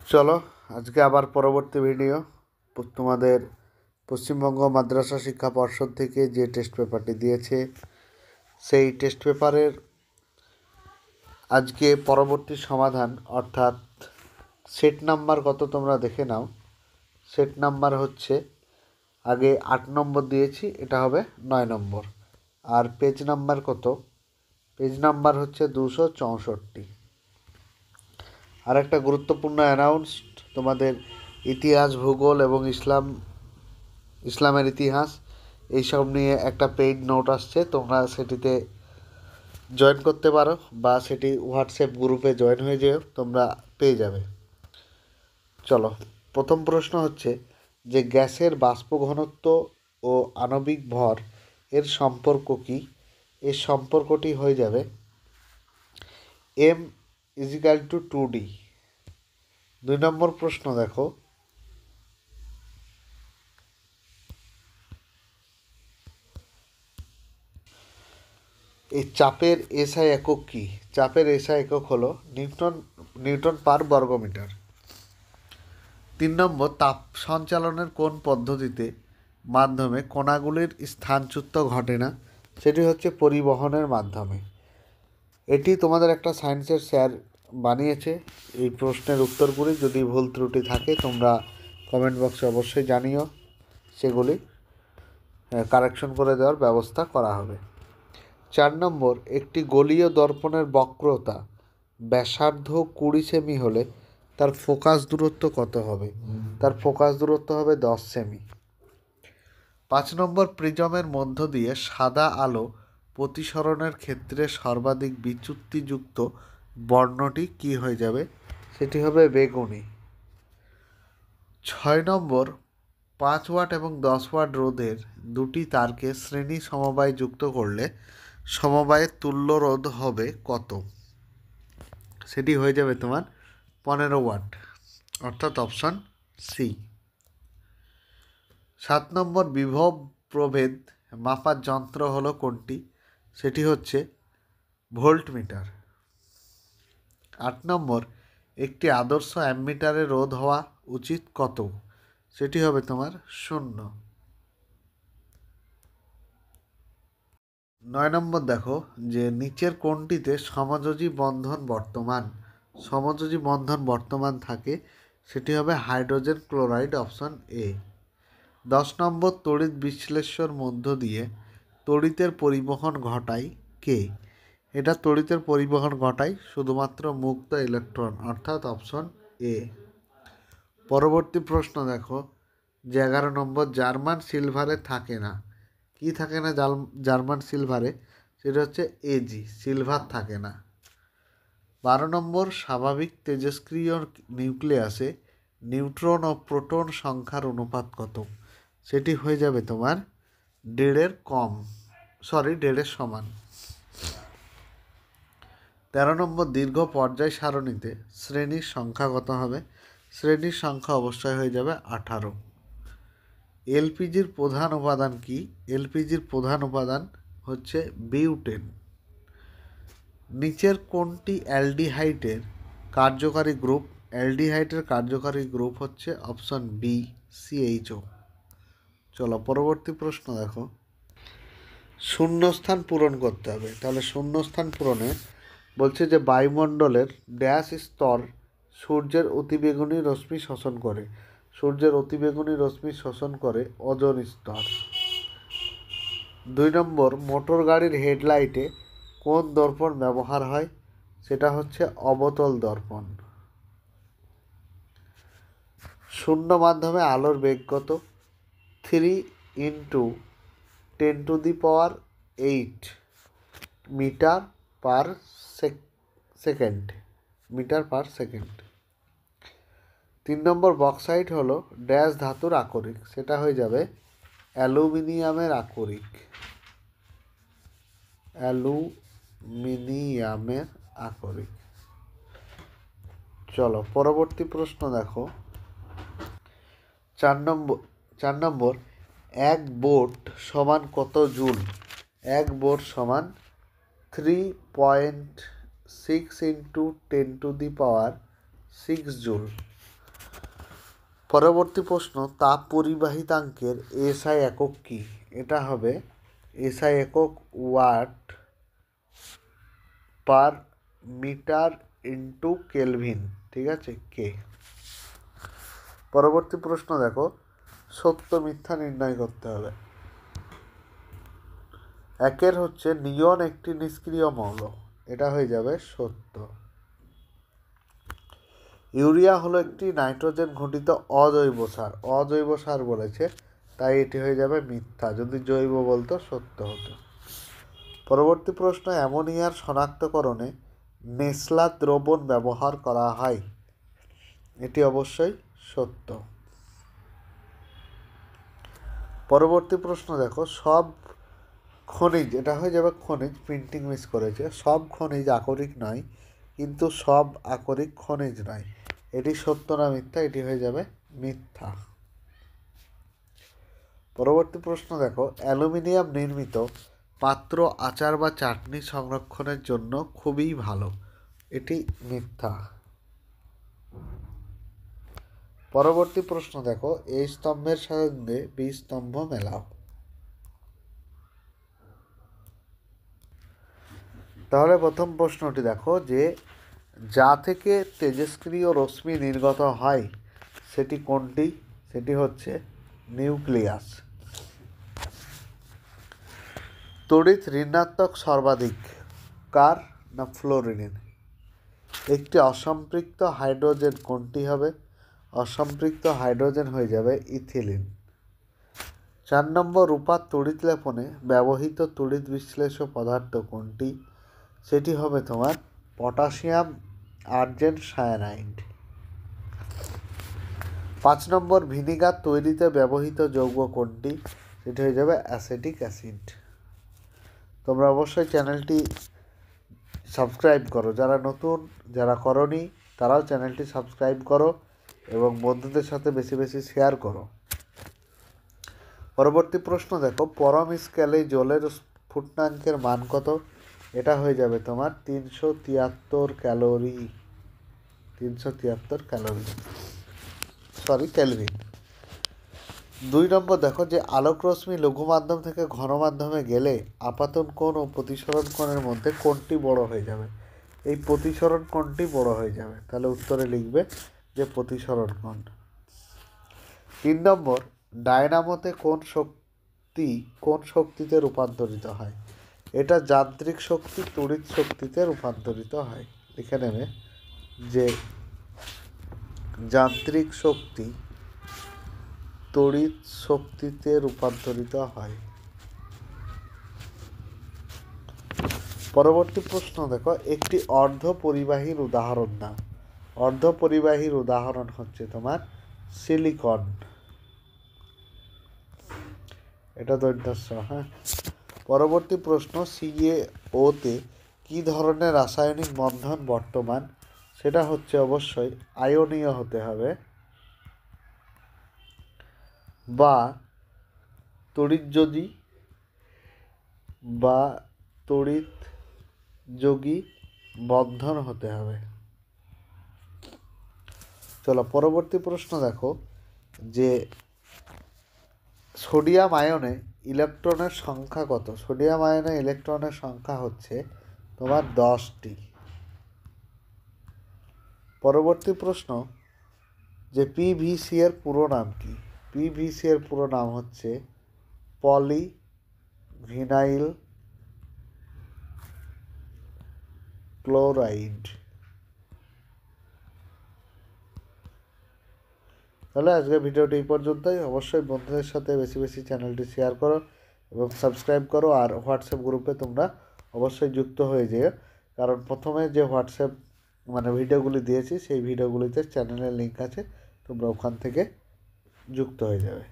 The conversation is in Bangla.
চলো আজকে আবার পরবর্তী ভিডিও। তোমাদের পশ্চিমবঙ্গ মাদ্রাসা শিক্ষা পর্ষদ থেকে যে টেস্ট পেপারটি দিয়েছে সেই টেস্ট পেপারের আজকে পরবর্তী সমাধান, অর্থাৎ সেট নাম্বার কত তোমরা দেখে নাও। সেট নাম্বার হচ্ছে, আগে 8 নম্বর দিয়েছি, এটা হবে 9 নম্বর। আর পেজ নাম্বার কত? পেজ নাম্বার হচ্ছে 264। আর একটা গুরুত্বপূর্ণ অ্যানাউন্সড, তোমাদের ইতিহাস, ভূগোল এবং ইসলামের ইতিহাস এইসব নিয়ে একটা পেইড নোট আসছে, তোমরা সেটিতে জয়েন করতে পারো বা সেটি হোয়াটসঅ্যাপ গ্রুপে জয়েন হয়ে যেও, তোমরা পেয়ে যাবে। চলো, প্রথম প্রশ্ন হচ্ছে যে গ্যাসের বাষ্প ঘনত্ব ও আণবিক ভর এর সম্পর্ক কী? এর সম্পর্কটি হয়ে যাবে m = 2d। 2 নম্বর প্রশ্ন দেখো, এই চাপের এসআই একক কী? চাপের এসআই একক হলো নিউটন পার বর্গমিটার। 3 নম্বর, তাপ সঞ্চালনের কোন পদ্ধতিতে মাধ্যমে কণাগুলির স্থানচ্যুত ঘটে না? সেটি হচ্ছে পরিবহনের মাধ্যমে। এটি তোমাদের একটা সায়েন্সের স্যার বানিয়েছে। এই প্রশ্নের উত্তরগুলি যদি ভুল ত্রুটি থাকে তোমরা কমেন্ট বক্সে অবশ্যই জানিও, সেগুলি কারেকশন করে দেওয়ার ব্যবস্থা করা হবে। 4 নম্বর, একটি গোলীয় দর্পণের বক্রতা ব্যাসার্ধ 20 সেমি হলে তার ফোকাস দূরত্ব কত হবে? তার ফোকাস দূরত্ব হবে 10 সেমি। 5 নম্বর, প্রিজমের মধ্য দিয়ে সাদা আলো প্রতিসরণের ক্ষেত্রে সর্বাধিক বিচ্যুতিযুক্ত বর্ণটি কী হয়ে যাবে? সেটি হবে বেগুনি। 6 নম্বর, 5 ওয়াট এবং 10 ওয়াট রোধের দুটি তারকে শ্রেণী সমবায় যুক্ত করলে সমবায়ের তুল্য রোধ হবে কত? সেটি হয়ে যাবে তোমার 15 ওয়াট, অর্থাৎ অপশন সি। 7 নম্বর, বিভব প্রভেদ মাপার যন্ত্র হলো কোনটি? সেটি হচ্ছে ভোল্টমিটার। 8 নম্বর, একটি আদর্শ অ্যামমিটারে রোধ হওয়া উচিত কত? সেটি হবে তোমার 0। 9 নম্বর দেখো, যে নিচের কোনটিতে সমযোজী বন্ধন থাকে? সেটি হবে হাইড্রোজেন ক্লোরাইড, অপশন এ। 10 নম্বর, তড়িৎ বিশ্লেষ্যর মধ্য দিয়ে তড়িতের পরিবহন ঘটায় কে? এটা তড়িতের পরিবহন ঘটায় শুধুমাত্র মুক্ত ইলেকট্রন, অর্থাৎ অপশন এ। পরবর্তী প্রশ্ন দেখো, যে 11 নম্বর, জার্মান সিলভারে থাকে না। কি থাকে না জার্মান সিলভারে? সেটা হচ্ছে এজি, সিলভার থাকে না। 12 নম্বর, স্বাভাবিক তেজস্ক্রিয় নিউক্লিয়াসে নিউট্রন ও প্রোটন সংখ্যার অনুপাত কত? সেটি হয়ে যাবে তোমার 1.5 সমান। 13 নম্বর, দীর্ঘ পর্যায় সারণীতে শ্রেণীর সংখ্যা কত হবে? শ্রেণীর সংখ্যা অবশ্যই হয়ে যাবে 18। এলপিজির প্রধান উপাদান কি? এলপিজির প্রধান উপাদান হচ্ছে বিউটেন। নিচের কোনটি অ্যালডিহাইডের কার্যকারী গ্রুপ? অ্যালডিহাইডের কার্যকারী গ্রুপ হচ্ছে অপশন বি, সিএইচও। চলো, পরবর্তী প্রশ্ন দেখো, শূন্যস্থান পূরণ করতে হবে। তাহলে শূন্যস্থান পূরণে বলছে যে বায়ুমণ্ডলের ড্যাশ স্তর সূর্যের অতিবেগুনি রশ্মি শোষণ করে। সূর্যের অতিবেগুনি রশ্মি শোষণ করে ওজোন স্তর। 2 নম্বর, মোটর গাড়ির হেডলাইটে কোন দর্পণ ব্যবহার হয়? সেটা হচ্ছে অবতল দর্পণ। শূন্য মাধ্যমে আলোর বেগ কত? 3 × 10⁸ মিটার পার সেকেন্ড। 3 নম্বর, বক্সাইট হলো ড্যাশ ধাতুর আকরিক। সেটা হয়ে যাবে অ্যালুমিনিয়ামের আকরিক। চলো, পরবর্তী প্রশ্ন দেখো, 4 নম্বর, 1 ভোল্ট সমান কত জুল? 1 ভোল্ট সমান 3.6 × 10⁶ জুল। পরবর্তী প্রশ্ন, তাপ পরিবাহিতাঙ্কের এসআই একক কি? এটা হবে এসআই একক watt per metre into kelvin, ঠিক আছে, কে। পরবর্তী প্রশ্ন দেখো, সত্য মিথ্যা নির্ণয় করতে হবে। একের হচ্ছে নিয়ন একটি নিষ্ক্রিয় মৌল, এটা হয়ে যাবে সত্য। ইউরিয়া হলো একটি নাইট্রোজেন ঘটিত অজৈব সার বলেছে, তাই এটি হয়ে যাবে মিথ্যা। যদি জৈব বলতো সত্য হতো। পরবর্তী প্রশ্ন, অ্যামোনিয়ার শনাক্তকরণে নেসলা দ্রবণ ব্যবহার করা হয়, এটি অবশ্যই সত্য। পরবর্তী প্রশ্ন দেখো, সব খনিজ, এটা হয়ে যাবে খনিজ, প্রিন্টিং মিস করেছে, সব খনিজ আকরিক নয়, কিন্তু সব আকরিক খনিজ নয়, এটি সত্য না মিথ্যা? এটি হয়ে যাবে মিথ্যা। পরবর্তী প্রশ্ন দেখো, অ্যালুমিনিয়াম নির্মিত পাত্র আচার বা চাটনি সংরক্ষণের জন্য খুবই ভালো, এটি মিথ্যা। পরবর্তী প্রশ্ন দেখো, এই স্তম্ভের সঙ্গে বি স্তম্ভ মেলাও। তাহলে প্রথম প্রশ্নটি দেখো, যে যা থেকে তেজস্ক্রিয় রশ্মি নির্গত হয় সেটি কোনটি? সেটি হচ্ছে নিউক্লিয়াস। তড়িৎ ঋণাত্মক সর্বাধিক কার? না ফ্লোরিনের। একটি অসম্পৃক্ত হাইড্রোজেন কোনটি হবে? অসম্পৃক্ত হাইড্রোজেন হয়ে যাবে ইথিলিন। 4 নম্বর, রূপার তড়িৎ লেপনে ব্যবহৃত তড়িৎ বিশ্লেষ্য পদার্থ কোনটি? সেটি হবে তোমার পটাশিয়াম আর্জেন্ট সায়ানাইড। 5 নম্বর, ভিনিগার তৈরিতে ব্যবহৃত যৌগ কোনটি? সেটি হয়ে যাবে অ্যাসিটিক অ্যাসিড। তোমরা অবশ্যই চ্যানেলটি সাবস্ক্রাইব করো, যারা নতুন, যারা করনি তারাও চ্যানেলটি সাবস্ক্রাইব করো এবং বন্ধুদের সাথে বেশি বেশি শেয়ার করো। পরবর্তী প্রশ্ন দেখো, পরম স্কেলে জলের স্ফুটনাঙ্কের মান কত? এটা হয়ে যাবে তোমার 373 ক্যালোরি, 373 ক্যালোরি, সরি কেলভিন। 2 নম্বর দেখো, যে আলোক রশ্মি লঘু মাধ্যম থেকে ঘন মাধ্যমে গেলে আপাতন কোণ ও প্রতিসরণ কোণের মধ্যে কোনটি বড় হয়ে যাবে? এই প্রতিসরণ কোণটি বড় হয়ে যাবে, তাহলে উত্তরে লিখবে যে প্রতিসরণ কোণ। 3 নম্বর, ডায়নামোতে কোন শক্তিতে রূপান্তরিত হয়? এটা যান্ত্রিক শক্তি তড়িৎ শক্তিতে রূপান্তরিত হয়। লিখে নেবে যে যান্ত্রিক শক্তি তড়িৎ শক্তিতে রূপান্তরিত হয়। পরবর্তী প্রশ্ন দেখো, একটি অর্ধ পরিবাহীর উদাহরণ দাও। অর্ধ পরিবাহীর উদাহরণ হচ্ছে তোমার সিলিকন, এটা দৈর্ঘ্য। হ্যাঁ। পরবর্তী প্রশ্ন, CaO-তে কী ধরনের রাসায়নিক বন্ধন বর্তমান? সেটা হচ্ছে অবশ্যই আয়নীয় হতে হবে বা তড়িৎযোগী বন্ধন হতে হবে। চলো পরবর্তী প্রশ্ন দেখো, যে সোডিয়াম আয়নে ইলেকট্রনের সংখ্যা কত? সোডিয়াম আয়নে ইলেকট্রনের সংখ্যা হচ্ছে তোমার 10টি। পরবর্তী প্রশ্ন, যে PVC এর পুরো নাম কি? PVC এর পুরো নাম হচ্ছে পলিভিনাইল ক্লোরাইড। তাহলে আজকের ভিডিওটি এই পর্যন্তই। অবশ্যই বন্ধুদের সাথে বেশি বেশি চ্যানেলটি শেয়ার করো এবং সাবস্ক্রাইব করো, আর হোয়াটসঅ্যাপ গ্রুপে তোমরা অবশ্যই যুক্ত হয়ে যেও, কারণ প্রথমে যে হোয়াটসঅ্যাপ ভিডিওগুলি দিয়েছি সেই ভিডিওগুলিতে চ্যানেলের লিঙ্ক আছে, তোমরা ওখান থেকে যুক্ত হয়ে যাবে।